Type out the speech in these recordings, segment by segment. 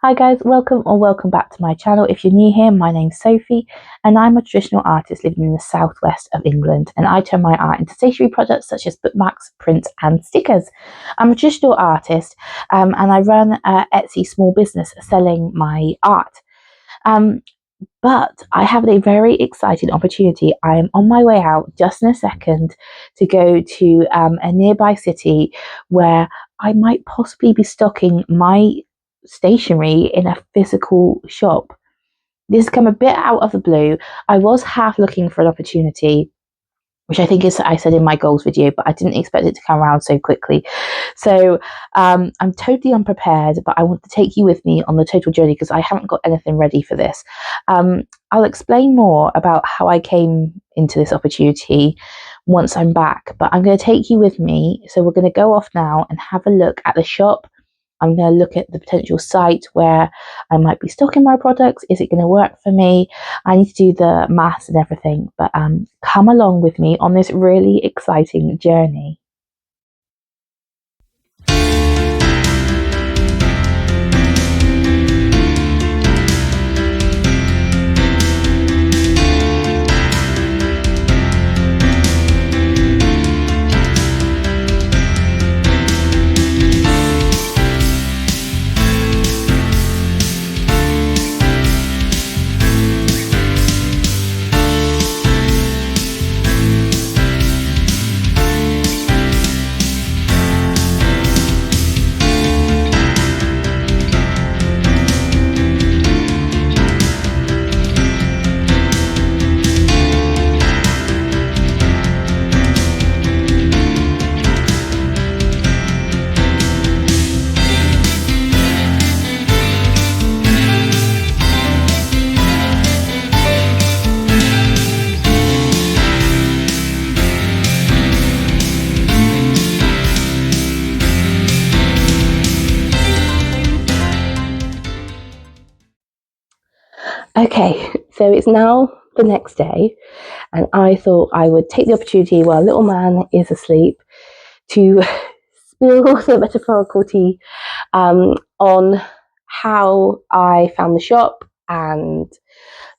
Hi guys, welcome back to my channel. If you're new here, my name's Sophie and I'm a traditional artist living in the southwest of England, and I turn my art into stationery products such as bookmarks, prints and stickers. I'm a traditional artist and I run an Etsy small business selling my art. Um, but I have a very exciting opportunity. I am on my way out just in a second to go to a nearby city where I might possibly be stocking my stationery in a physical shop. This has come a bit out of the blue. I was half looking for an opportunity, which I think is I said in my goals video, but I didn't expect it to come around so quickly. So I'm totally unprepared, but I want to take you with me on the total journey because I haven't got anything ready for this. I'll explain more about how I came into this opportunity once I'm back, but I'm going to take you with me. So we're going to go off now and have a look at the shop. I'm going to look at the potential site where I might be stocking my products. Is it going to work for me? I need to do the maths and everything, but come along with me on this really exciting journey. Okay, so it's now the next day, and I thought I would take the opportunity while little man is asleep to spill the metaphorical tea on how I found the shop and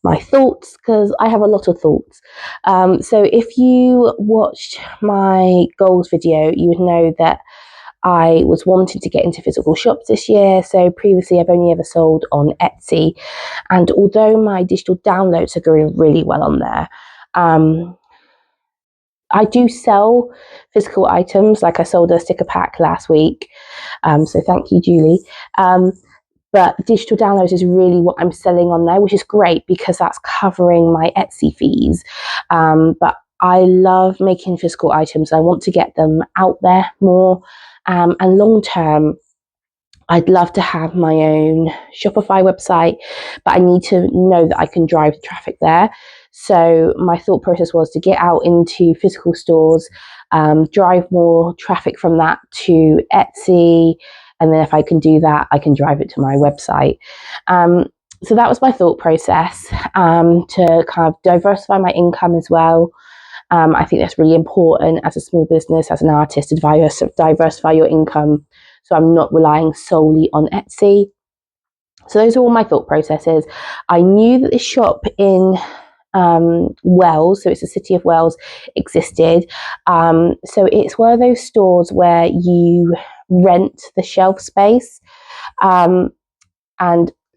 my thoughts, because I have a lot of thoughts. So if you watched my goals video, you would know that I was wanting to get into physical shops this year. So previously I've only ever sold on Etsy, and although my digital downloads are going really well on there, I do sell physical items. Like I sold a sticker pack last week, so thank you, Julie. But digital downloads is really what I'm selling on there, which is great because that's covering my Etsy fees. But I love making physical items. I want to get them out there more. And long term, I'd love to have my own Shopify website, but I need to know that I can drive the traffic there. So my thought process was to get out into physical stores, drive more traffic from that to Etsy, and then if I can do that, I can drive it to my website. So that was my thought process, to kind of diversify my income as well. I think that's really important as a small business, as an artist, to diversify your income. So I'm not relying solely on Etsy. So those are all my thought processes. I knew that the shop in Wells, so it's the city of Wells, existed. So it's one of those stores where you rent the shelf space, and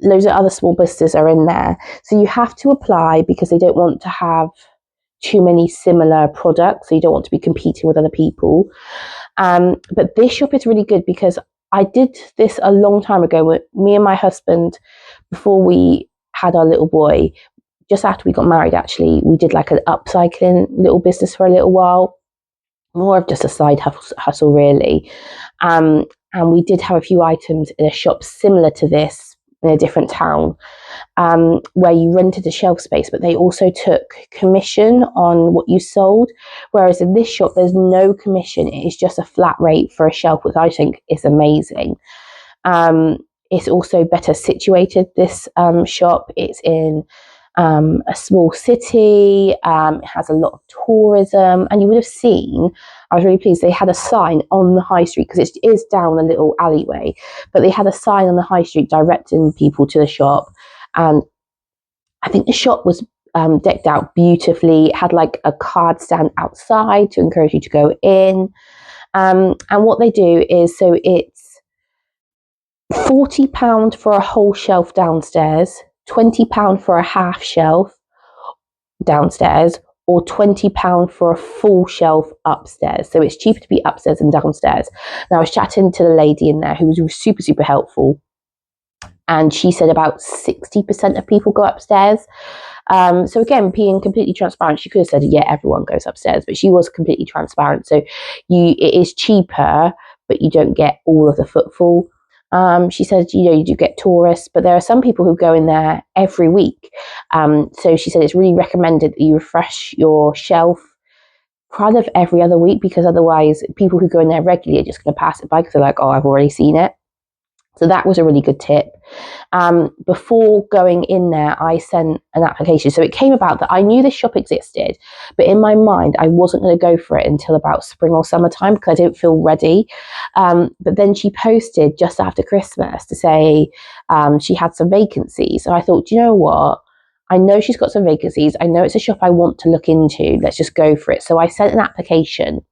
loads of other small businesses are in there. So you have to apply because they don't want to have too many similar products, so you don't want to be competing with other people. But this shop is really good because I did this a long time ago with me and my husband before we had our little boy. Just after we got married, actually, we did like an upcycling little business for a little while, more of just a side hustle really. And we did have a few items in a shop similar to this in a different town, where you rented a shelf space, but they also took commission on what you sold. Whereas in this shop, there's no commission. It is just a flat rate for a shelf, which I think is amazing. It's also better situated, this shop. It's in a small city. It has a lot of tourism, and you would have seen, I was really pleased, they had a sign on the high street, because it is down a little alleyway, but they had a sign on the high street directing people to the shop. And I think the shop was decked out beautifully. It had like a card stand outside to encourage you to go in. And what they do is, so it's £40 for a whole shelf downstairs, £20 for a half shelf downstairs, or £20 for a full shelf upstairs. So it's cheaper to be upstairs than downstairs. Now, I was chatting to the lady in there who was super, super helpful. And she said about 60% of people go upstairs. So again, being completely transparent, she could have said, yeah, everyone goes upstairs, but she was completely transparent. So it is cheaper, but you don't get all of the footfall. She said, you do get tourists, but there are some people who go in there every week. So she said it's really recommended that you refresh your shelf kind of every other week, because otherwise people who go in there regularly are just going to pass it by because they're like, oh, I've already seen it. So that was a really good tip. Before going in there, I sent an application. So it came about that I knew this shop existed, but in my mind, I wasn't going to go for it until about spring or summertime because I didn't feel ready. But then she posted just after Christmas to say she had some vacancies. So I thought, do you know what? I know she's got some vacancies. I know it's a shop I want to look into. Let's just go for it. So I sent an application.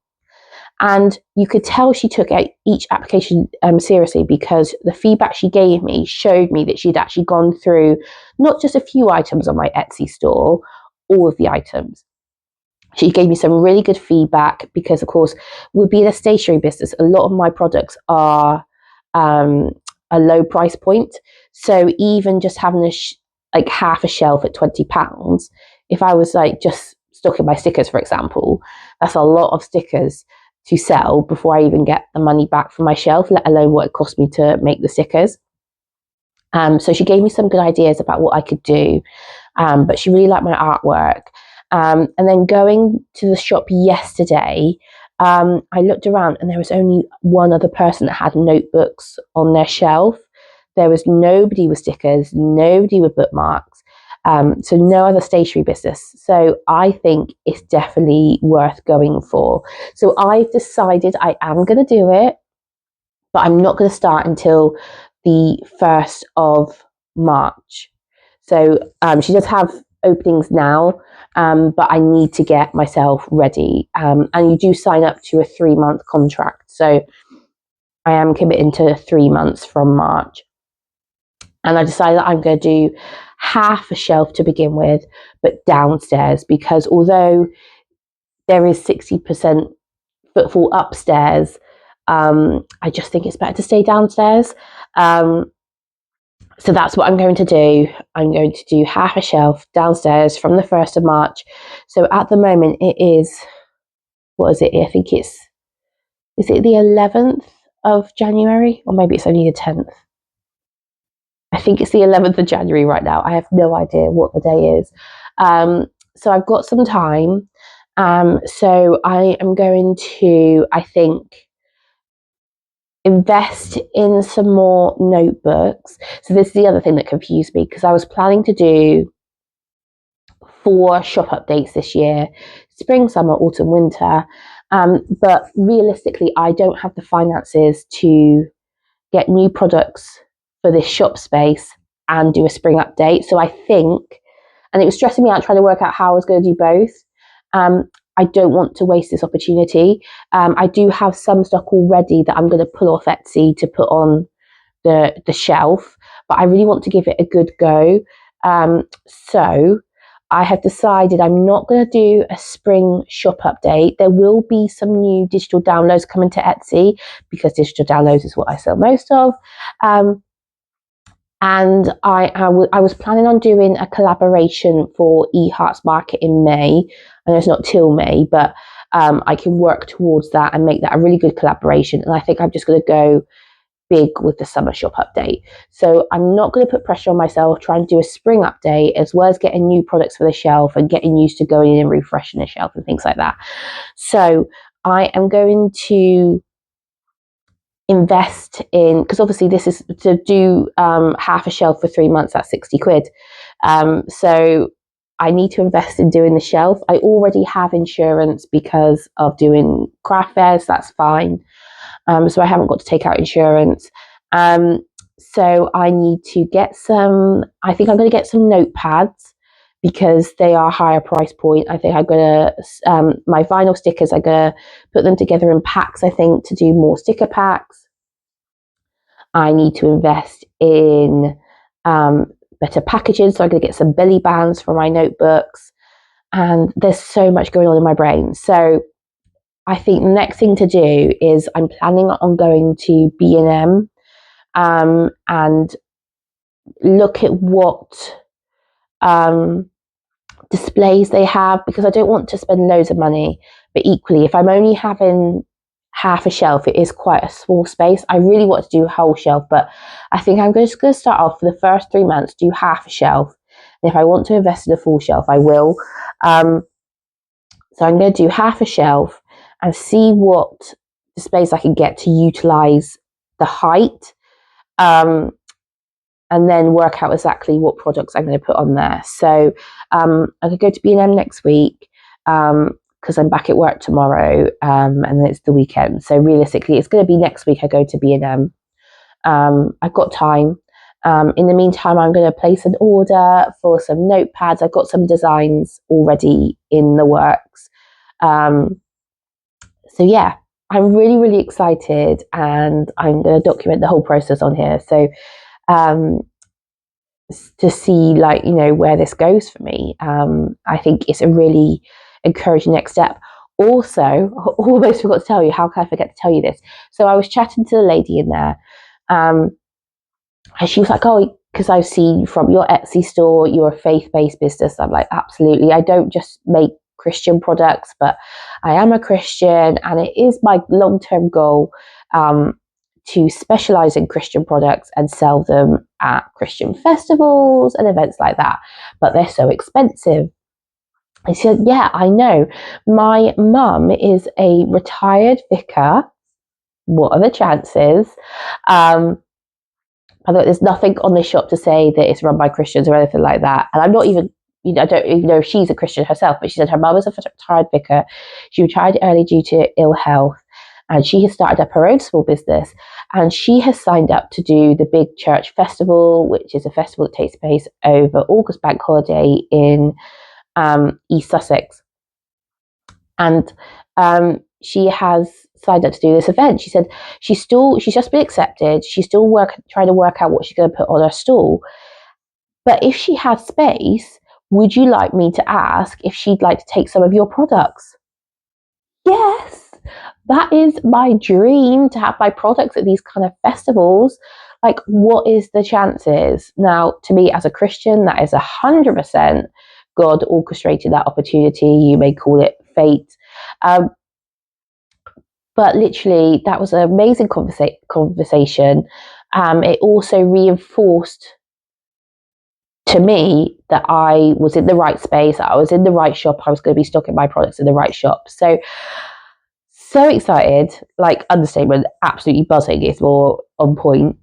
And you could tell she took each application seriously, because the feedback she gave me showed me that she'd actually gone through not just a few items on my Etsy store, all of the items. She gave me some really good feedback because, of course, we'll be in a stationery business. A lot of my products are a low price point. So even just having like half a shelf at £20, if I was like just stocking my stickers, for example, that's a lot of stickers to sell before I even get the money back from my shelf, let alone what it cost me to make the stickers. So she gave me some good ideas about what I could do, but she really liked my artwork. And then going to the shop yesterday, I looked around and there was only one other person that had notebooks on their shelf. There was nobody with stickers, nobody with bookmarks. So no other stationery business. So I think it's definitely worth going for. So I've decided I am going to do it, but I'm not going to start until the 1st of March. So she does have openings now, but I need to get myself ready. And you do sign up to a 3-month contract. So I am committing to 3 months from March. And I decided that I'm going to do half a shelf to begin with, but downstairs, because although there is 60% footfall upstairs, I just think it's better to stay downstairs. So that's what I'm going to do. I'm going to do half a shelf downstairs from the 1st of March. So at the moment it is, what is it? I think is it the 11th of January? Or maybe it's only the 10th. I think it's the 11th of January right now. I have no idea what the day is. So I've got some time. So I am going to, I think, invest in some more notebooks. So this is the other thing that confused me, because I was planning to do 4 shop updates this year: spring, summer, autumn, winter. But realistically, I don't have the finances to get new products for this shop space and do a spring update. So I think, and it was stressing me out trying to work out how I was going to do both. I don't want to waste this opportunity. I do have some stock already that I'm going to pull off Etsy to put on the shelf, but I really want to give it a good go. So I have decided I'm not going to do a spring shop update. There will be some new digital downloads coming to Etsy, because digital downloads is what I sell most of. And I was planning on doing a collaboration for eHearts Market in May. I know it's not till May, but I can work towards that and make that a really good collaboration. And I think I'm just going to go big with the summer shop update. So I'm not going to put pressure on myself trying to do a spring update, as well as getting new products for the shelf and getting used to going in and refreshing the shelf and things like that. So I am going to invest in, because obviously this is to do half a shelf for 3 months, that's £60. So I need to invest in doing the shelf. I already have insurance because of doing craft fairs. That's fine. So I haven't got to take out insurance. So I need to get some, I think I'm going to get some notepads because they are higher price point. I think I'm going to, my vinyl stickers, I'm going to put them together in packs, I think, to do more sticker packs. I need to invest in better packaging. So I'm going to get some belly bands for my notebooks. And there's so much going on in my brain. So I think the next thing to do is I'm planning on going to B&M and look at what displays they have, because I don't want to spend loads of money. But equally, if I'm only having half a shelf, it is quite a small space. I really want to do a whole shelf, but I think I'm just going to start off for the first 3 months, do half a shelf. And if I want to invest in a full shelf, I will. So I'm going to do half a shelf and see what displays I can get to utilize the height, and then work out exactly what products I'm going to put on there. So I could go to B&M next week because I'm back at work tomorrow, and then it's the weekend. So realistically, it's going to be next week I go to B&M. I've got time. In the meantime, I'm going to place an order for some notepads. I've got some designs already in the works. So yeah, I'm really, really excited, and I'm going to document the whole process on here. So to see, like, you know, where this goes for me. I think it's a really encouraging next step. Also, almost forgot to tell you, how can I forget to tell you this? So I was chatting to the lady in there, and she was like, oh, because I've seen from your Etsy store, you're a faith-based business. I'm like, absolutely. I don't just make Christian products, but I am a Christian, and it is my long-term goal to specialize in Christian products and sell them at Christian festivals and events like that. But they're so expensive. I said, yeah, I know. My mum is a retired vicar. What are the chances? There's nothing on this shop to say that it's run by Christians or anything like that. And I'm not even, you know, I don't even know if she's a Christian herself, but she said her mum is a retired vicar. She retired early due to ill health, and she has started up her own small business. And she has signed up to do the Big Church Festival, which is a festival that takes place over August bank holiday in East Sussex. And she has signed up to do this event. She said she's just been accepted. She's still trying to work out what she's going to put on her stall. But if she has space, would you like me to ask if she'd like to take some of your products? Yes, that is my dream, to have my products at these kind of festivals. Like, what is the chances? Now, to me as a Christian, that is 100% God orchestrated that opportunity. You may call it fate. But literally, that was an amazing conversation. It also reinforced to me that I was in the right space, I was in the right shop, I was going to be stocking my products in the right shop. So excited, like, understatement, absolutely buzzing is more on point.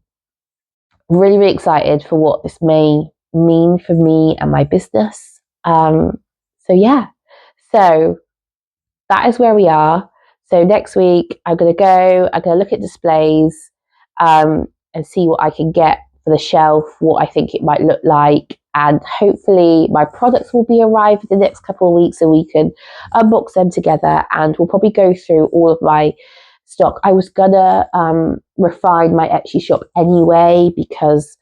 Really, really excited for what this may mean for me and my business. So yeah, so that is where we are. So next week, I'm going to look at displays and see what I can get for the shelf, what I think it might look like. And hopefully my products will be arrived in the next couple of weeks, and we can unbox them together, and we'll probably go through all of my stock. I was going to refine my Etsy shop anyway, because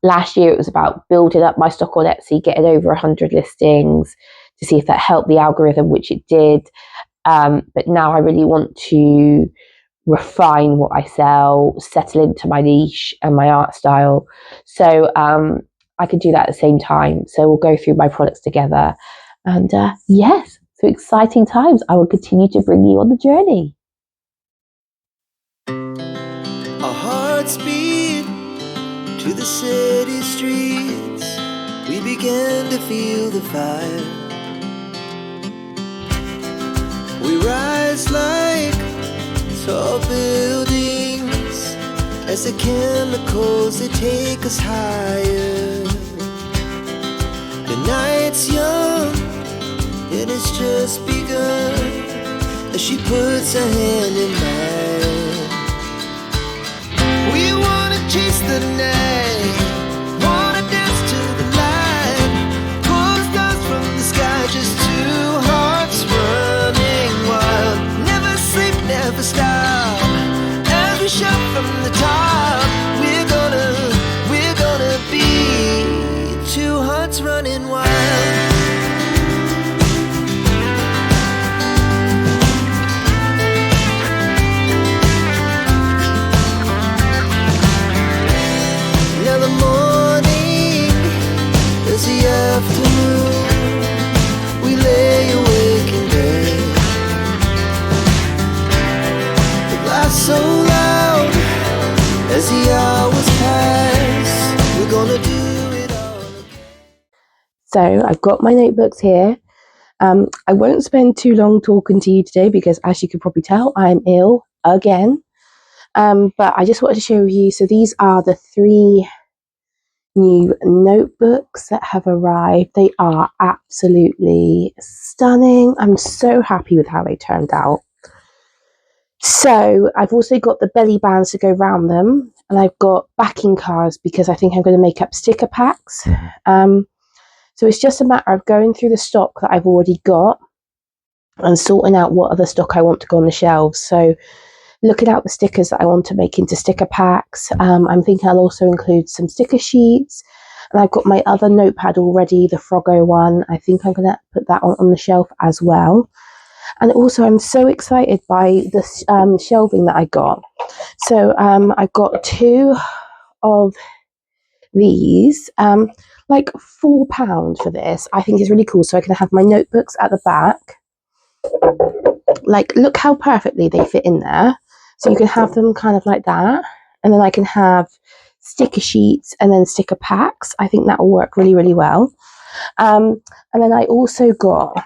last year it was about building up my stock on Etsy, getting over 100 listings to see if that helped the algorithm, which it did. But now I really want to refine what I sell, settle into my niche and my art style. So I could do that at the same time. So we'll go through my products together. And yes, so exciting times. I will continue to bring you on the journey. Our hearts beat to the city streets. We began to feel the fire. We rise like tall buildings as the chemicals, they take us higher. The night's young and it's just begun as she puts her hand in mine. We wanna chase the night, wanna dance to the light, pull the stars from the sky, just two hearts running wild. Never sleep, never stop, as we shout from the top. We're gonna be two hearts running wild. Now the morning is the afternoon. We lay awake in bed, the laugh so loud as the hours pass. We're gonna do it all again. So I've got my notebooks here. I won't spend too long talking to you today because, as you can probably tell, I'm ill again. But I just wanted to share with you. So these are the 3 new notebooks that have arrived. They are absolutely stunning. I'm so happy with how they turned out. So I've also got the belly bands to go around them, and I've got backing cards because I think I'm going to make up sticker packs. So it's just a matter of going through the stock that I've already got and sorting out what other stock I want to go on the shelves. So looking out the stickers that I want to make into sticker packs. I'm thinking I'll also include some sticker sheets. And I've got my other notepad already, the Froggo one. I think I'm going to put that on the shelf as well. And also, I'm so excited by the shelving that I got. So I've got 2 of these, like £4 for this. I think is really cool. So I can have my notebooks at the back. Like, look how perfectly they fit in there. So you can have them kind of like that. And then I can have sticker sheets and then sticker packs. I think that will work really, really well. And then I also got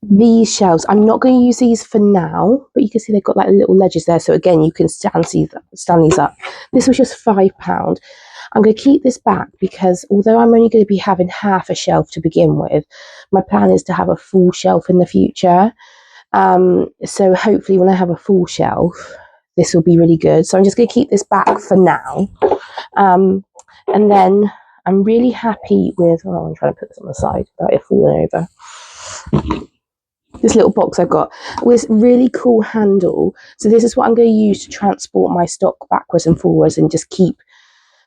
these shelves. I'm not going to use these for now, but you can see they've got like little ledges there. So again, you can stand these up. This was just £5. I'm going to keep this back because although I'm only going to be having half a shelf to begin with, my plan is to have a full shelf in the future. So hopefully when I have a full shelf, this will be really good. So I'm just going to keep this back for now. And then I'm really happy with, I'm trying to put this on the side without it falling over. This little box I've got with really cool handle. So this is what I'm going to use to transport my stock backwards and forwards and just keep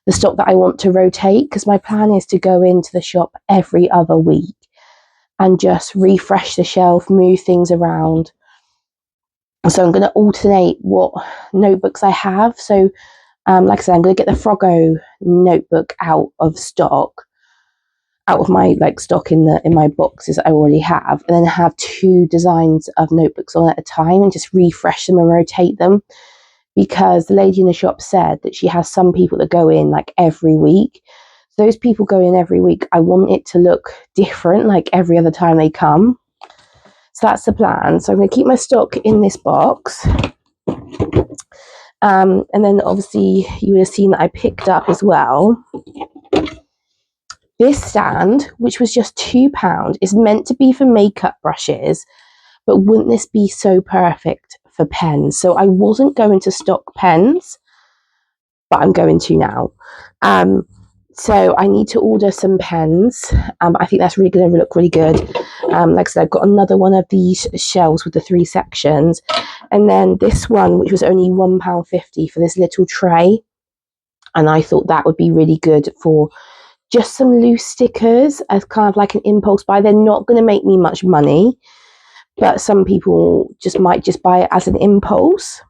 the stock that I want to rotate, because my plan is to go into the shop every other week and just refresh the shelf, move things around. So I'm going to alternate what notebooks I have. So like I said, I'm going to get the Froggo notebook out of stock, out of my stock in my boxes that I already have, and then have 2 designs of notebooks on at a time and just refresh them and rotate them. Because the lady in the shop said that she has some people that go in like every week. So those people go in every week. I want it to look different like every other time they come. So that's the plan. So I'm going to keep my stock in this box. And then obviously you would have seen that I picked up as well this stand, which was just £2, is meant to be for makeup brushes, but wouldn't this be so perfect for pens? So I wasn't going to stock pens, but I'm going to now. So I need to order some pens. I think that's really going to look really good. Like I said, I've got another one of these shelves with the 3 sections. And then this one, which was only £1.50 for this little tray. And I thought that would be really good for just some loose stickers as kind of like an impulse buy. They're not going to make me much money, but some people might just buy it as an impulse.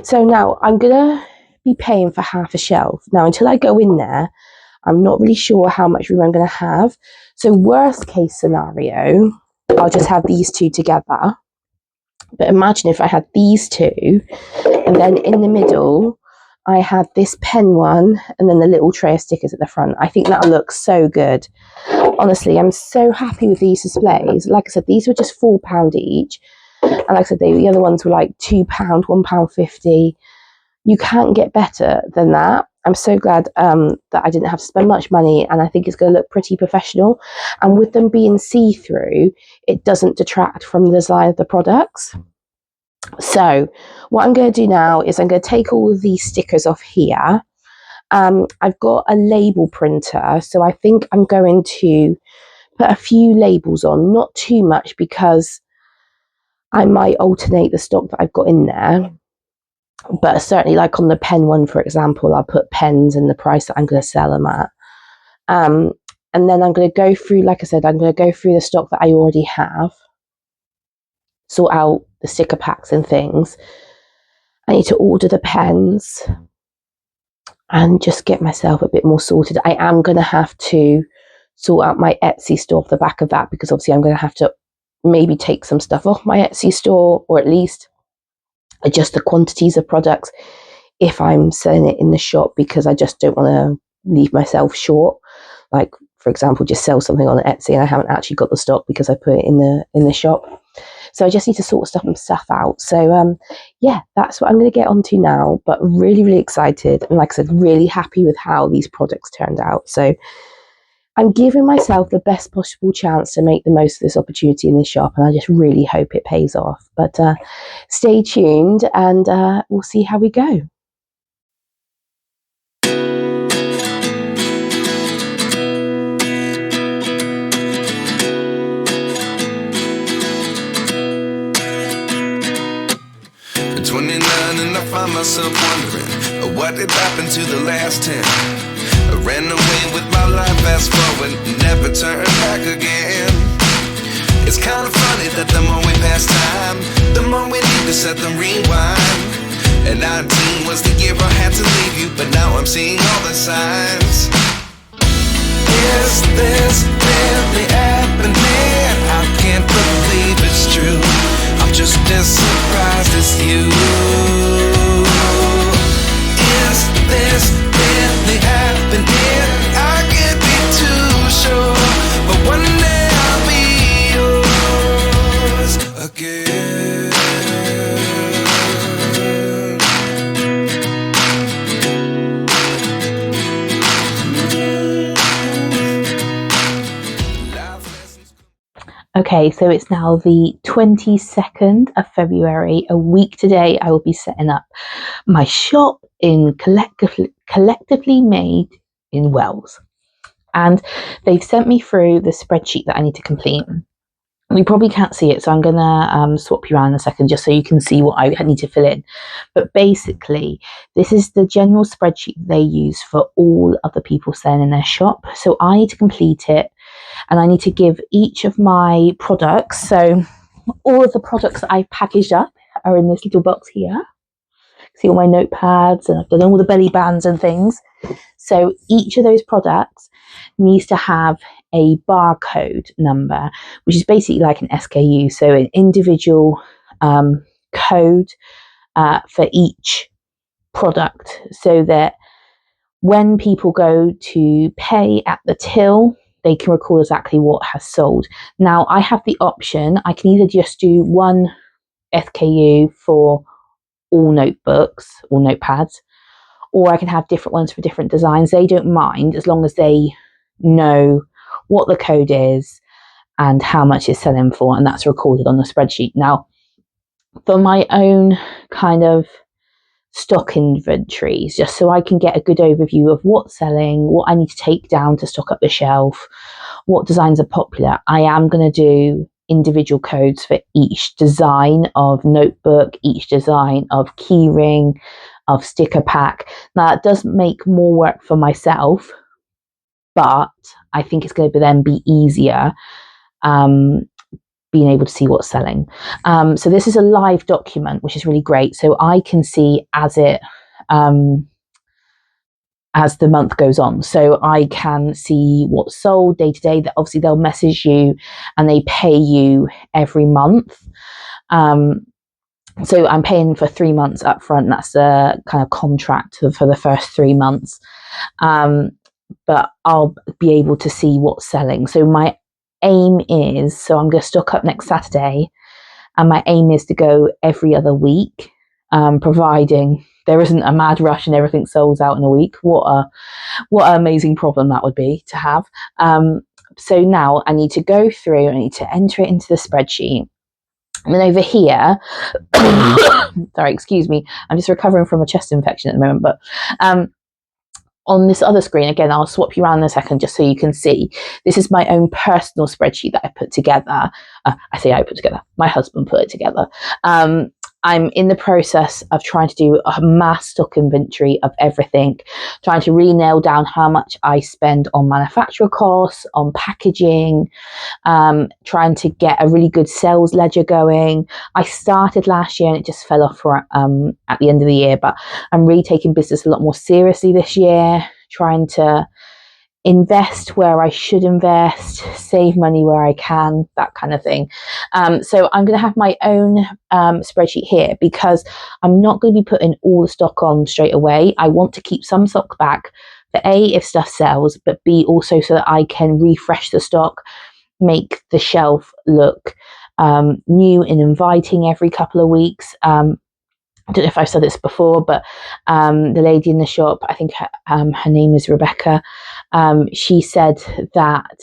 So now I'm going to be paying for half a shelf. Now, until I go in there, I'm not really sure how much room I'm going to have. So worst case scenario, I'll just have these 2 together. But imagine if I had these 2, and then in the middle, I had this pen one, and then the little tray of stickers at the front. I think that'll look so good. Honestly, I'm so happy with these displays. Like I said, these were just £4 each. And like I said, the other ones were like £2, £1.50. You can't get better than that. I'm so glad that I didn't have to spend much money, and I think it's going to look pretty professional. And with them being see-through, it doesn't detract from the design of the products. So what I'm going to do now is I'm going to take all of these stickers off here. I've got a label printer, so I think I'm going to put a few labels on, not too much, because I might alternate the stock that I've got in there. But certainly, like on the pen one, for example, I'll put pens and the price that I'm going to sell them at. And then I'm going to go through, like I said, I'm going to go through the stock that I already have, sort out the sticker packs and things. I need to order the pens and just get myself a bit more sorted. I am going to have to sort out my Etsy store off the back of that, because obviously I'm going to have to maybe take some stuff off my Etsy store, or at least adjust the quantities of products if I'm selling it in the shop, because I just don't want to leave myself short. Like, for example, just sell something on Etsy and I haven't actually got the stock because I put it in the shop. So I just need to sort stuff out. So yeah, that's what I'm going to get onto now. But really, really excited, and like I said, really happy with how these products turned out. So I'm giving myself the best possible chance to make the most of this opportunity in the shop, and I just really hope it pays off. But stay tuned, and we'll see how we go. At 29 and I find myself wondering what did happen to the last 10. I ran away with my life, fast forward, never turn back again. It's kind of funny that the more we pass time, the more we need to set the rewind. And 19 was the year I had to leave you, but now I'm seeing all the signs. Is this really happening? I can't believe it's true. I'm just as surprised as you. Is this really happening? I can't be too sure, but one day I'll be yours again. Okay, so it's now the 22nd of February. A week today, I will be setting up my shop in Collectively Made in Wells. And they've sent me through the spreadsheet that I need to complete. You probably can't see it, so I'm going to swap you around in a second just so you can see what I need to fill in. But basically, this is the general spreadsheet they use for all of the people selling in their shop. So I need to complete it, and I need to give each of my products. So all of the products that I've packaged up are in this little box here. See all my notepads, and I've done all the belly bands and things. So each of those products needs to have a barcode number, which is basically like an SKU, so an individual code for each product, so that when people go to pay at the till, they can recall exactly what has sold. Now, I have the option, I can either just do one SKU for all notebooks or notepads, or I can have different ones for different designs. They don't mind as long as they know what the code is and how much it's selling for, and that's recorded on the spreadsheet. Now, for my own kind of stock inventories, just so I can get a good overview of what's selling, what I need to take down to stock up the shelf, what designs are popular, I am going to do individual codes for each design of notebook, each design of keyring, of sticker pack. Now, it does make more work for myself, but I think it's going to then be easier being able to see what's selling. So this is a live document, which is really great. So I can see as the month goes on. So I can see what's sold day to day. That obviously they'll message you and they pay you every month. So I'm paying for 3 months up front. That's the kind of contract for the first 3 months. But I'll be able to see what's selling. So my aim is, so I'm going to stock up next Saturday, and my aim is to go every other week, providing there isn't a mad rush and everything sells out in a week. What an amazing problem that would be to have. So now I need to go through, I need to enter it into the spreadsheet. And then over here, sorry, excuse me, I'm just recovering from a chest infection at the moment, but on this other screen, again, I'll swap you around in a second just so you can see. This is my own personal spreadsheet that I put together. I say I put together, my husband put it together. I'm in the process of trying to do a mass stock inventory of everything, trying to really nail down how much I spend on manufacturer costs, on packaging, trying to get a really good sales ledger going. I started last year and it just fell off at the end of the year, but I'm really taking business a lot more seriously this year, trying to invest where I should invest, save money where I can, that kind of thing. So I'm going to have my own spreadsheet here because I'm not going to be putting all the stock on straight away. I want to keep some stock back for A, if stuff sells, but B, also so that I can refresh the stock, make the shelf look new and inviting every couple of weeks. I don't know if I've said this before, but the lady in the shop, I think her name is Rebecca, she said that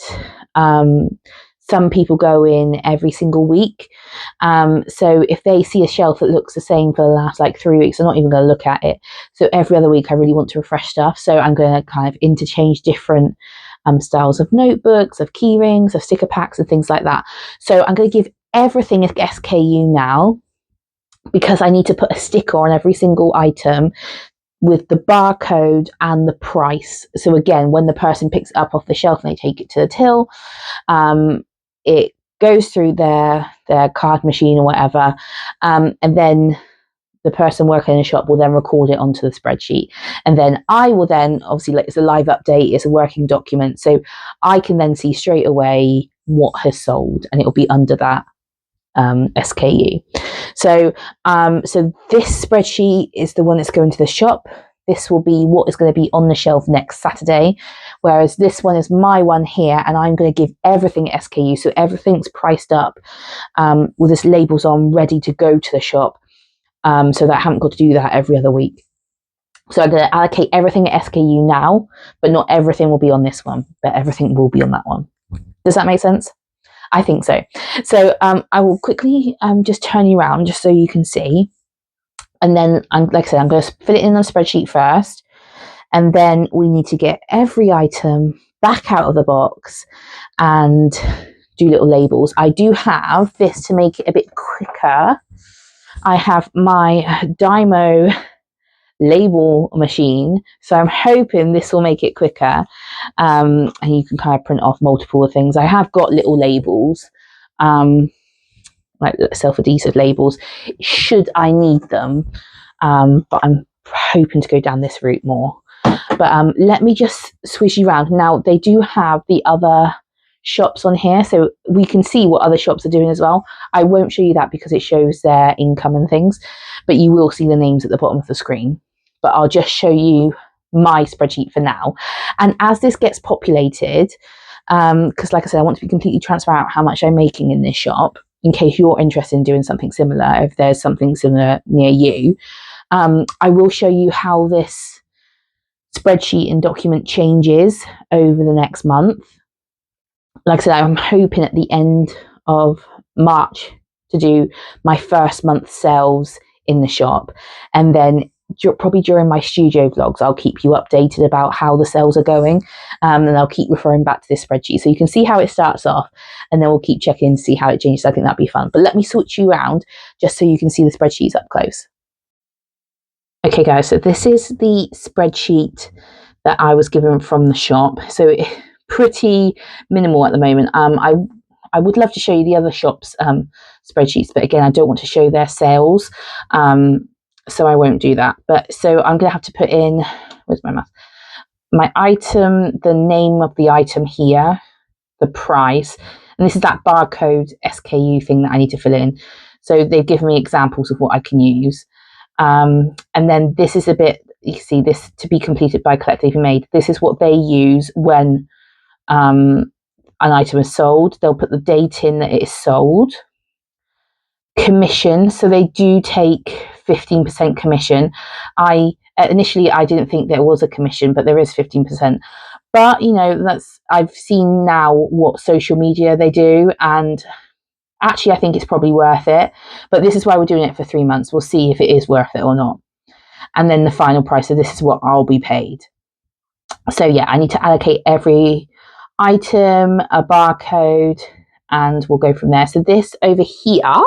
some people go in every single week. So if they see a shelf that looks the same for the last like 3 weeks, they're not even going to look at it. So every other week, I really want to refresh stuff. So I'm going to kind of interchange different styles of notebooks, of key rings, of sticker packs and things like that. So I'm going to give everything a SKU now, because I need to put a sticker on every single item with the barcode and the price. So again, when the person picks it up off the shelf and they take it to the till, it goes through their card machine or whatever, and then the person working in the shop will then record it onto the spreadsheet. And then I will then, obviously, like, it's a live update, it's a working document, so I can then see straight away what has sold, and it will be under that SKU. So this spreadsheet is the one that's going to the shop. This will be what is going to be on the shelf next Saturday, whereas this one is my one here, and I'm going to give everything SKU, so everything's priced up with its labels on, ready to go to the shop, so that I haven't got to do that every other week. So I'm going to allocate everything at SKU now, but not everything will be on this one, but everything will be on that one. Does that make sense? I think so. So I will quickly just turn you around just so you can see. And then, like I said, I'm going to fill it in on a spreadsheet first. And then we need to get every item back out of the box and do little labels. I do have this to make it a bit quicker. I have my Dymo label machine, so I'm hoping this will make it quicker, and you can kind of print off multiple things. I have got little labels, like self-adhesive labels, should I need them, but I'm hoping to go down this route more. But let me just switch you around. Now, they do have the other shops on here, so we can see what other shops are doing as well. I won't show you that because it shows their income and things, but you will see the names at the bottom of the screen. But I'll just show you my spreadsheet for now. And as this gets populated, because like I said, I want to be completely transparent how much I'm making in this shop, in case you're interested in doing something similar, if there's something similar near you. I will show you how this spreadsheet and document changes over the next month. Like I said, I'm hoping at the end of March to do my first month's sales in the shop, and then probably during my studio vlogs I'll keep you updated about how the sales are going, and I'll keep referring back to this spreadsheet so you can see how it starts off, and then we'll keep checking to see how it changes. I think that'd be fun. But let me switch you around just so you can see the spreadsheets up close. Okay guys, so this is the spreadsheet that I was given from the shop. So pretty minimal at the moment. I would love to show you the other shops' spreadsheets, but again, I don't want to show their sales, so I won't do that. But so I'm going to have to put in, where's my mouse? My item, the name of the item here, the price, and this is that barcode SKU thing that I need to fill in. So they've given me examples of what I can use. And then this is a bit, you see this to be completed by collectively made. This is what they use when an item is sold. They'll put the date in that it is sold. Commission, so they do take 15% commission. Initially I didn't think there was a commission, but there is 15%. But I've seen now what social media they do, and actually I think it's probably worth it. But this is why we're doing it for 3 months. We'll see if it is worth it or not. And then the final price, so this is what I'll be paid. So yeah, I need to allocate every item a barcode, and we'll go from there. So this over here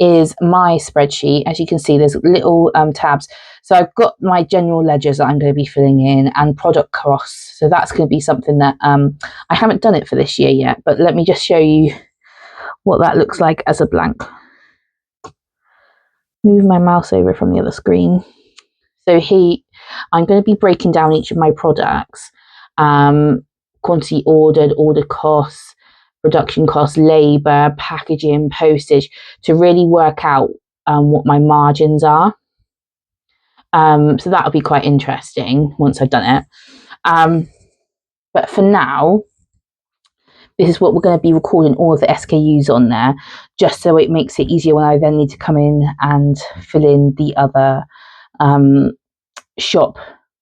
is my spreadsheet. As you can see, there's little tabs. So I've got my general ledgers that I'm going to be filling in, and product costs. So that's going to be something that I haven't done it for this year yet, but let me just show you what that looks like as a blank. Move my mouse over from the other screen. So here I'm going to be breaking down each of my products, quantity ordered, order costs, production costs, labour, packaging, postage, to really work out what my margins are. So that'll be quite interesting once I've done it. But for now, this is what we're going to be recording all of the SKUs on there, just so it makes it easier when I then need to come in and fill in the other shop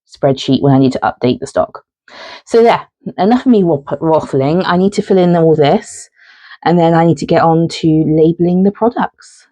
spreadsheet when I need to update the stock. So yeah, enough of me waffling. I need to fill in all this, and then I need to get on to labelling the products.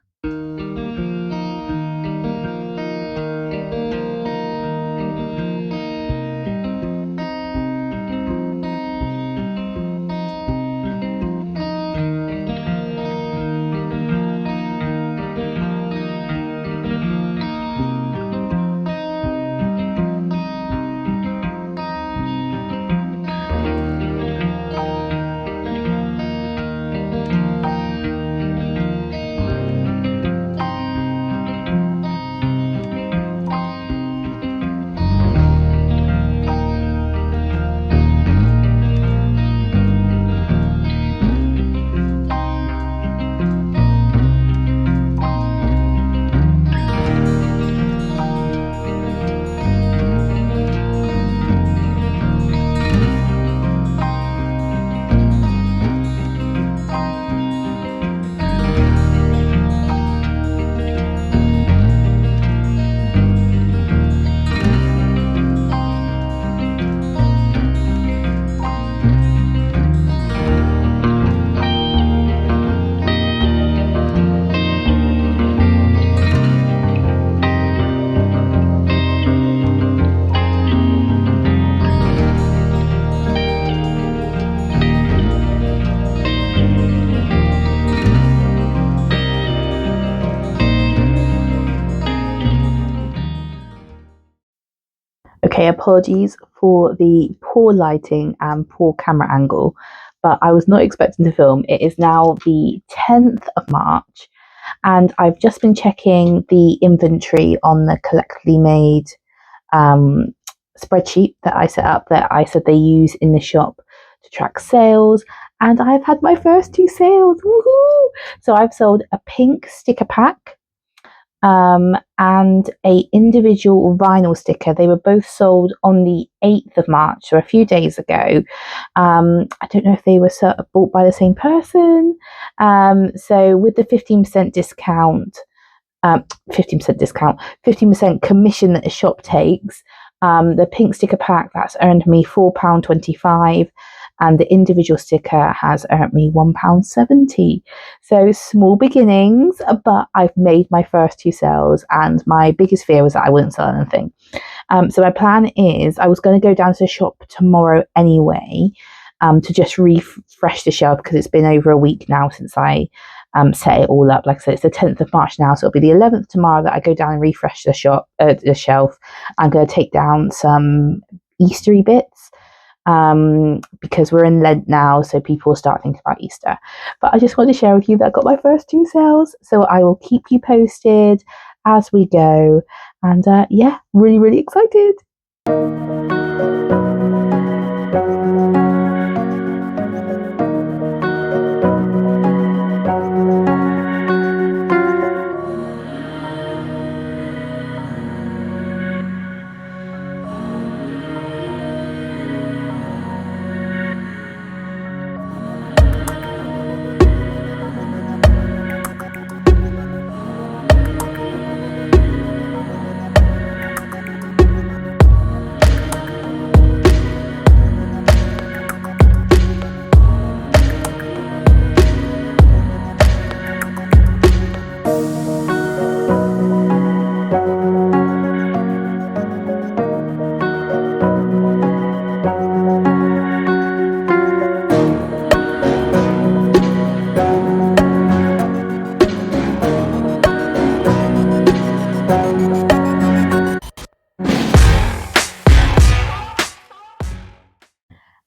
Okay, apologies for the poor lighting and poor camera angle, but I was not expecting to film. It is now the 10th of March, and I've just been checking the inventory on the Collectively Made spreadsheet that I set up, that I said they use in the shop to track sales, and I've had my first 2 sales. Woohoo! So I've sold a pink sticker pack and a individual vinyl sticker. They were both sold on the 8th of March, so a few days ago. I don't know if they were bought by the same person. So with the 15% discount, 15% commission that the shop takes, the pink sticker pack, that's earned me £4.25, and the individual sticker has earned me £1.70. So small beginnings, but I've made my first 2 sales, and my biggest fear was that I wouldn't sell anything. So my plan is, I was going to go down to the shop tomorrow anyway, to just refresh the shelf, because it's been over a week now since I set it all up. Like I said, it's the 10th of March now, so it'll be the 11th tomorrow that I go down and refresh the shelf. I'm going to take down some Eastery bits, because we're in Lent now, so people will start thinking about Easter. But I just want to share with you that I got my first 2 sales, so I will keep you posted as we go. And yeah, really, really excited.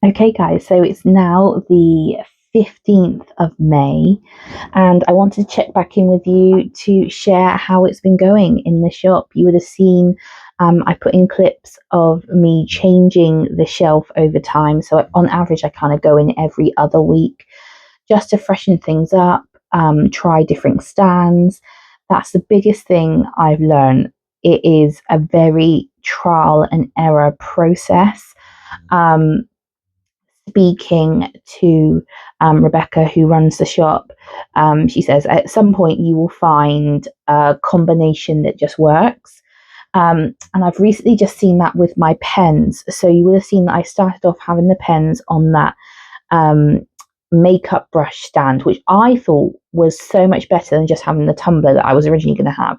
Okay, guys, so it's now the 15th of May, and I wanted to check back in with you to share how it's been going in the shop. You would have seen I put in clips of me changing the shelf over time. So, on average, I kind of go in every other week just to freshen things up, try different stands. That's the biggest thing I've learned. It is a very trial and error process. Um, Speaking to Rebecca, who runs the shop, she says at some point you will find a combination that just works. And I've recently just seen that with my pens. So you would have seen that I started off having the pens on that um, makeup brush stand, which I thought was so much better than just having the tumbler that I was originally going to have,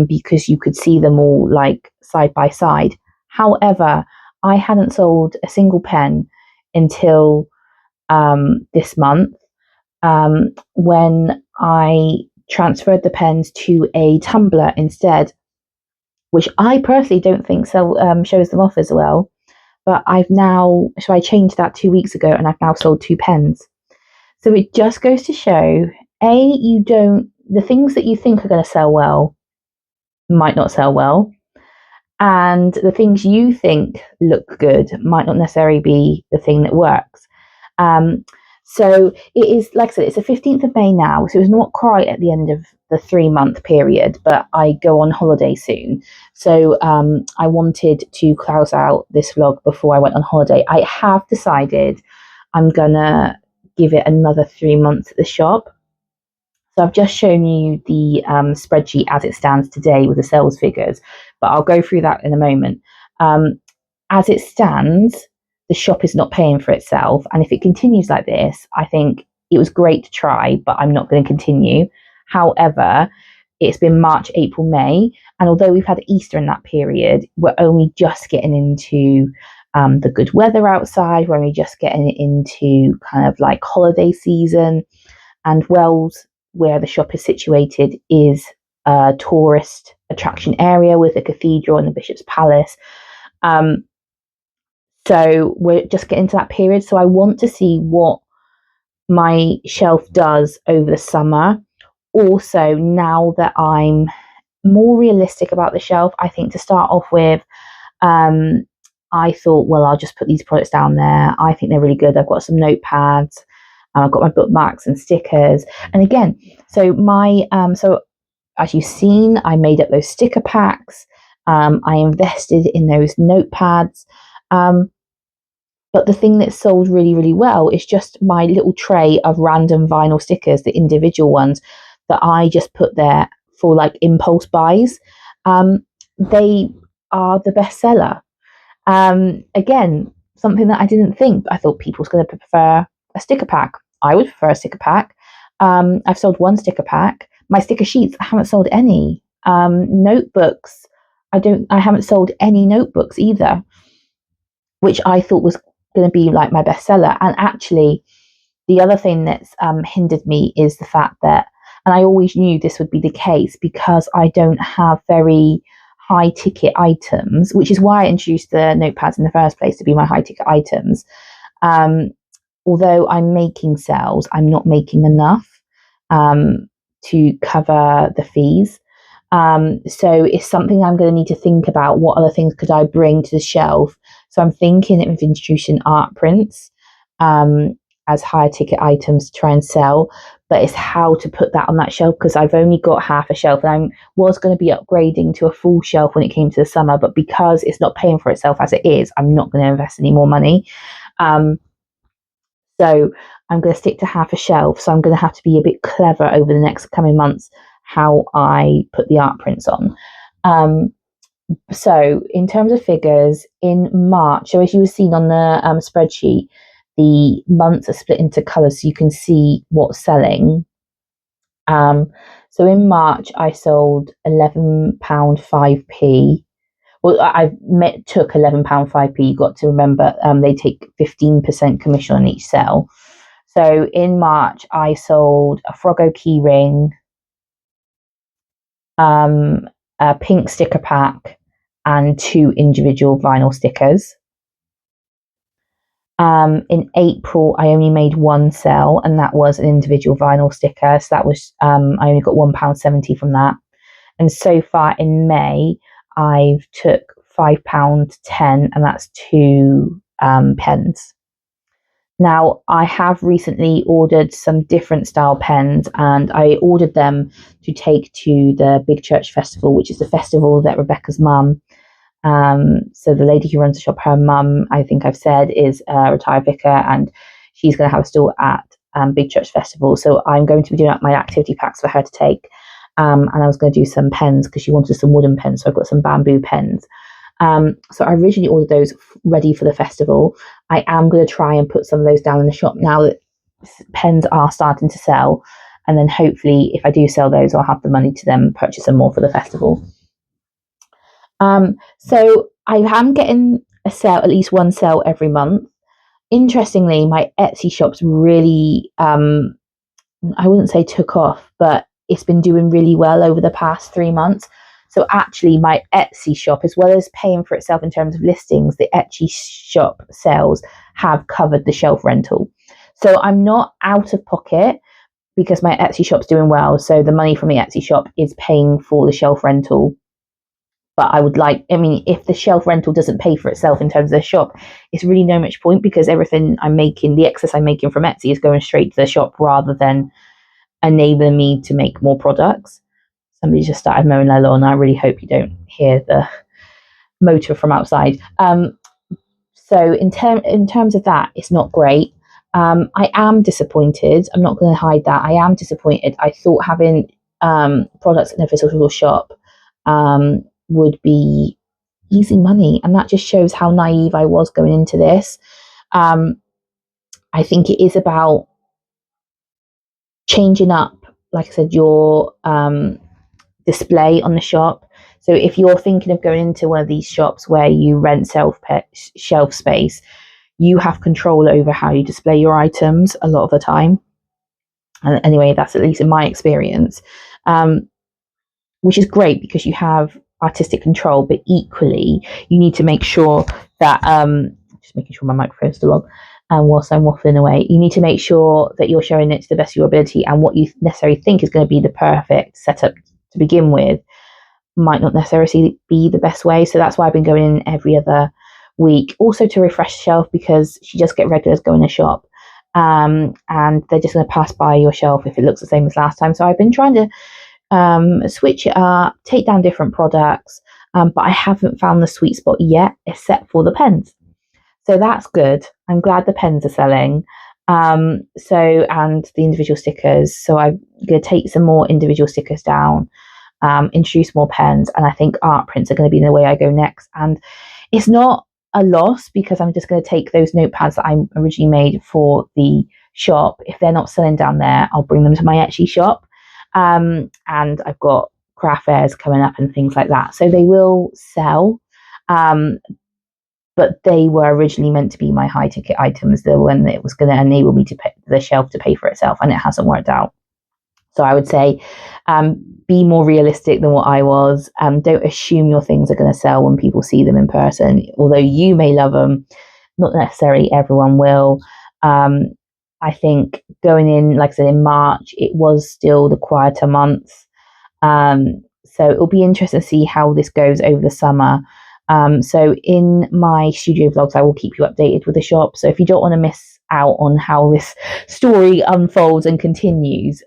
because you could see them all like side by side. However, I hadn't sold a single pen until this month, when I transferred the pens to a tumbler instead, which I personally don't think shows them off as well. But so I changed that 2 weeks ago, and I've now sold two pens. So it just goes to show, the things that you think are going to sell well might not sell well. And the things you think look good might not necessarily be the thing that works. Um, so it is, like I said, it's the 15th of May now, so it's not quite at the end of the 3 month period, but I go on holiday soon. So I wanted to close out this vlog before I went on holiday. I have decided I'm gonna give it another 3 months at the shop. So I've just shown you the spreadsheet as it stands today with the sales figures, but I'll go through that in a moment. As it stands, the shop is not paying for itself. And if it continues like this, I think it was great to try, but I'm not going to continue. However, it's been March, April, May. And although we've had Easter in that period, we're only just getting into the good weather outside. We're only just getting into kind of like holiday season. And Wells, where the shop is situated, is a tourist attraction area with a cathedral and the Bishop's Palace. So we're just getting to that period. So I want to see what my shelf does over the summer. Also, now that I'm more realistic about the shelf, I think to start off with, I thought, well, I'll just put these products down there. I think they're really good. I've got some notepads. I've got my bookmarks and stickers. And again, so as you've seen, I made up those sticker packs. I invested in those notepads. But the thing that sold really, really well is just my little tray of random vinyl stickers, the individual ones that I just put there for like impulse buys. They are the best seller. Again, something that I didn't think. I thought people was going to prefer a sticker pack. I would prefer a sticker pack. I've sold one sticker pack. My sticker sheets, I haven't sold any. Notebooks, I haven't sold any notebooks either, which I thought was going to be like my bestseller. And actually, the other thing that's hindered me is the fact that, and I always knew this would be the case because I don't have very high ticket items, which is why I introduced the notepads in the first place to be my high ticket items. Although I'm making sales, I'm not making enough to cover the fees. So it's something I'm going to need to think about. What other things could I bring to the shelf? So I'm thinking of introducing art prints as higher ticket items to try and sell. But it's how to put that on that shelf because I've only got half a shelf and I was going to be upgrading to a full shelf when it came to the summer. But because it's not paying for itself as it is, I'm not going to invest any more money. So I'm going to stick to half a shelf. So I'm going to have to be a bit clever over the next coming months how I put the art prints on. So in terms of figures, in March, so as you were seen on the spreadsheet, the months are split into colours so you can see what's selling. So in March, I sold £11.5p. Well, took £11.5p. You got to remember they take 15% commission on each sale. So in March, I sold a Froggo key ring, a pink sticker pack, and 2 individual vinyl stickers. In April, I only made one sale, and that was an individual vinyl sticker. So that was I only got £1.70 from that. And so far in May, I've took £5.10, and that's two pens. Now, I have recently ordered some different style pens, and I ordered them to take to the Big Church Festival, which is the festival that Rebecca's mum, so the lady who runs the shop, her mum, I think I've said, is a retired vicar, and she's going to have a stall at Big Church Festival. So I'm going to be doing up my activity packs for her to take. And I was going to do some pens because she wanted some wooden pens. So I've got some bamboo pens. So I originally ordered those ready for the festival. I am going to try and put some of those down in the shop now that pens are starting to sell. And then hopefully, if I do sell those, I'll have the money to then purchase some more for the festival. So I am getting a sale, at least one sale every month. Interestingly, my Etsy shop's really, I wouldn't say took off, but it's been doing really well over the past 3 months. So actually, my Etsy shop, as well as paying for itself in terms of listings, the Etsy shop sales have covered the shelf rental. So I'm not out of pocket because my Etsy shop's doing well. So the money from the Etsy shop is paying for the shelf rental. But if the shelf rental doesn't pay for itself in terms of the shop, it's really no much point because everything I'm making, the excess I'm making from Etsy, is going straight to the shop rather than enabling me to make more products. Somebody just started mowing their lawn. I really hope you don't hear the motor from outside. So in terms of that, it's not great. I am disappointed. I'm not going to hide that. I am disappointed. I thought having products in a physical shop would be easy money, and that just shows how naive I was going into this. I think it is about changing up, like I said, your display on the shop. So if you're thinking of going into one of these shops where you rent shelf space, you have control over how you display your items a lot of the time. And anyway, that's at least in my experience, which is great because you have artistic control, but equally you need to make sure that just making sure my microphone's still on, and whilst I'm waffling away, you need to make sure that you're showing it to the best of your ability, and what you necessarily think is going to be the perfect setup to begin with might not necessarily be the best way. So that's why I've been going in every other week, also to refresh the shelf, because you just get regulars go in the shop, and they're just going to pass by your shelf if it looks the same as last time. So I've been trying to switch it up, take down different products, but I haven't found the sweet spot yet, except for the pens. So that's good. I'm glad the pens are selling. And the individual stickers. So I'm going to take some more individual stickers down, introduce more pens, and I think art prints are going to be the way I go next. And it's not a loss because I'm just going to take those notepads that I originally made for the shop. If they're not selling down there, I'll bring them to my Etsy shop. And I've got craft fairs coming up and things like that, so they will sell, but they were originally meant to be my high ticket items, the one that was going to enable me to pay the shelf to pay for itself, and it hasn't worked out. So I would say be more realistic than what I was. Don't assume your things are going to sell when people see them in person. Although you may love them, not necessarily everyone will. I think going in, like I said, in March, it was still the quieter months. So it'll be interesting to see how this goes over the summer. So in my studio vlogs, I will keep you updated with the shop. So if you don't want to miss out on how this story unfolds and continues,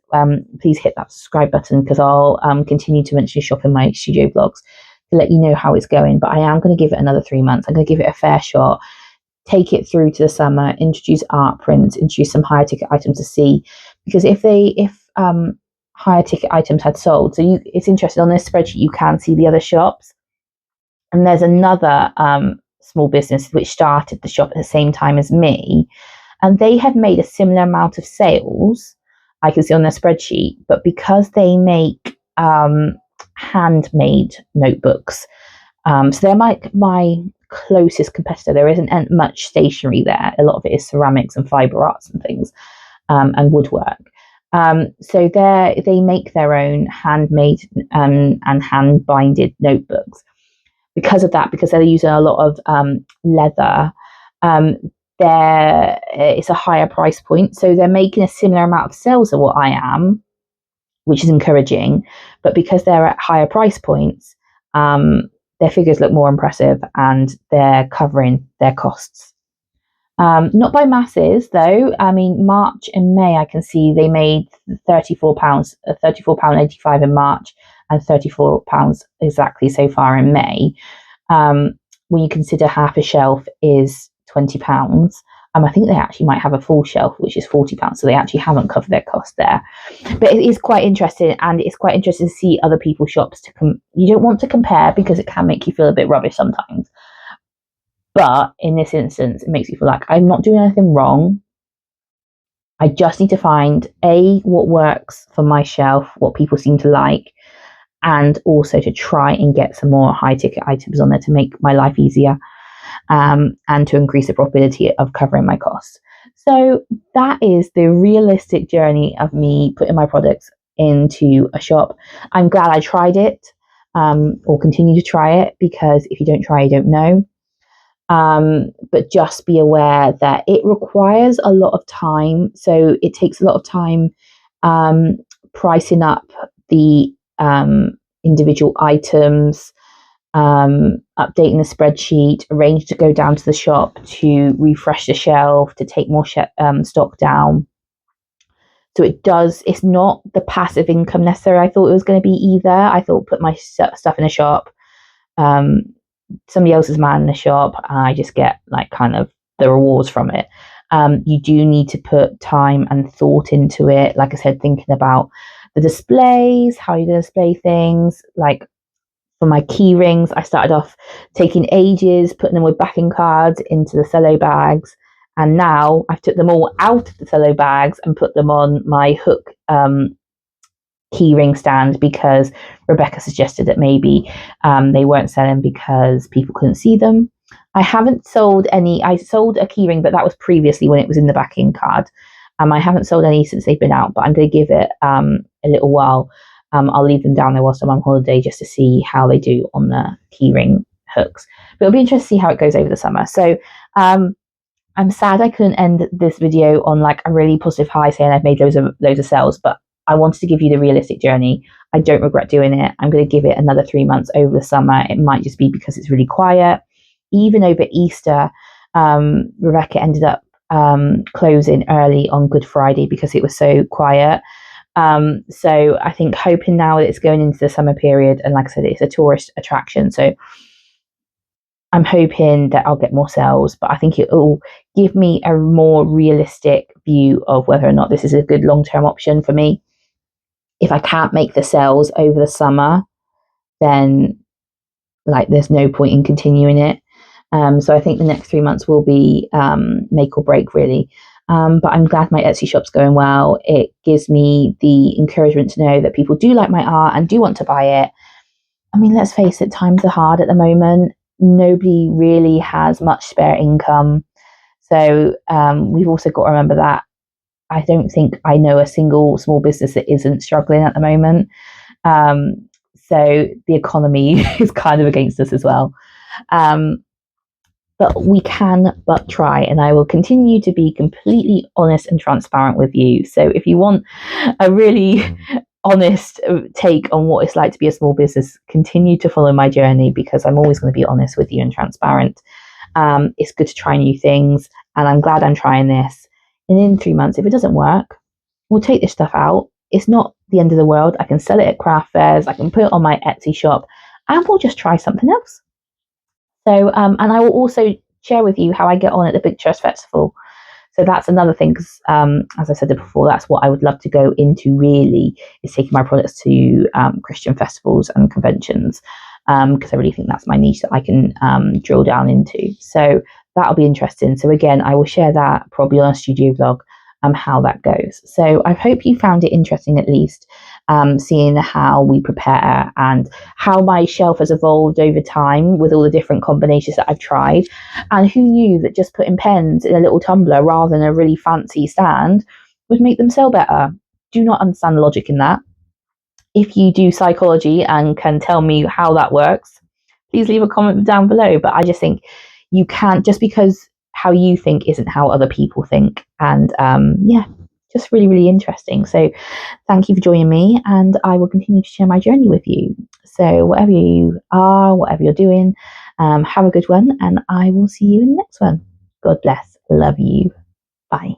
please hit that subscribe button, because I'll continue to mention the shop in my studio vlogs to let you know how it's going. But I am going to give it another 3 months. I'm going to give it a fair shot, take it through to the summer, introduce art prints, introduce some higher ticket items to see, because if higher ticket items had sold, so it's interesting, on this spreadsheet you can see the other shops, and there's another small business which started the shop at the same time as me, and they have made a similar amount of sales, I can see on their spreadsheet, but because they make handmade notebooks, so they're my closest competitor. There isn't much stationery there. A lot of it is ceramics and fiber arts and things, and woodwork. So they make their own handmade and hand binded notebooks. Because of that, because they're using a lot of leather, it's a higher price point, so they're making a similar amount of sales to what I am, which is encouraging. But because they're at higher price points, their figures look more impressive and they're covering their costs. Not by masses though. I mean, March and May, I can see they made £34, £34.85 in March, and £34 exactly so far in May. When you consider half a shelf is £20, I think they actually might have a full shelf, which is £40, so they actually haven't covered their cost there. But it is quite interesting, and it's quite interesting to see other people's shops. You don't want to compare because it can make you feel a bit rubbish sometimes. But in this instance, it makes you feel like I'm not doing anything wrong. I just need to find what works for my shelf, what people seem to like, and also to try and get some more high ticket items on there to make my life easier, and to increase the probability of covering my costs. So that is the realistic journey of me putting my products into a shop. I'm glad I tried it, or continue to try it, because if you don't try, you don't know. But just be aware that it requires a lot of time. So it takes a lot of time pricing up the individual items, updating the spreadsheet, arrange to go down to the shop to refresh the shelf, to take more stock down. So it's not the passive income necessarily I thought it was going to be either. I thought put my stuff in a shop, somebody else's man in the shop, and I just get like kind of the rewards from it. You do need to put time and thought into it. Like I said, thinking about the displays, how you're going to display things. Like for my key rings, I started off taking ages, putting them with backing cards into the cello bags. And now I've took them all out of the cello bags and put them on my hook keyring stand, because Rebecca suggested that maybe they weren't selling because people couldn't see them. I haven't sold any. I sold a keyring, but that was previously when it was in the backing card. I haven't sold any since they've been out, but I'm going to give it a little while. I'll leave them down there whilst I'm on holiday just to see how they do on the keyring hooks. But it'll be interesting to see how it goes over the summer. So I'm sad I couldn't end this video on like a really positive high, saying I've made loads of sales, but I wanted to give you the realistic journey. I don't regret doing it. I'm going to give it another 3 months over the summer. It might just be because it's really quiet. Even over Easter, Rebecca ended up closing early on Good Friday because it was so quiet. So I think hoping now that it's going into the summer period, and like I said, it's a tourist attraction, so I'm hoping that I'll get more sales, but I think it will give me a more realistic view of whether or not this is a good long-term option for me. If I can't make the sales over the summer, then like there's no point in continuing it. So I think the next 3 months will be make or break, really. But I'm glad my Etsy shop's going well. It gives me the encouragement to know that people do like my art and do want to buy it. I mean, let's face it, times are hard at the moment. Nobody really has much spare income. So we've also got to remember that I don't think I know a single small business that isn't struggling at the moment. So the economy is kind of against us as well. But we can but try, and I will continue to be completely honest and transparent with you. So if you want a really honest take on what it's like to be a small business, continue to follow my journey, because I'm always going to be honest with you and transparent. It's good to try new things, and I'm glad I'm trying this. And in 3 months, if it doesn't work, we'll take this stuff out. It's not the end of the world. I can sell it at craft fairs. I can put it on my Etsy shop, and we'll just try something else. So, and I will also share with you how I get on at the Big Trust Festival. So that's another thing, because as I said before, that's what I would love to go into, really, is taking my products to Christian festivals and conventions, because I really think that's my niche that I can drill down into. So that'll be interesting. So again, I will share that probably on a studio vlog, how that goes. So I hope you found it interesting, at least seeing how we prepare and how my shelf has evolved over time with all the different combinations that I've tried. And who knew that just putting pens in a little tumbler rather than a really fancy stand would make them sell better? Do not understand the logic in that. If you do psychology and can tell me how that works, please leave a comment down below. But I just think you can't, just because how you think isn't how other people think. And yeah, just really, really interesting. So thank you for joining me, and I will continue to share my journey with you. So whatever you are, whatever you're doing, have a good one, and I will see you in the next one. God bless. Love you. Bye.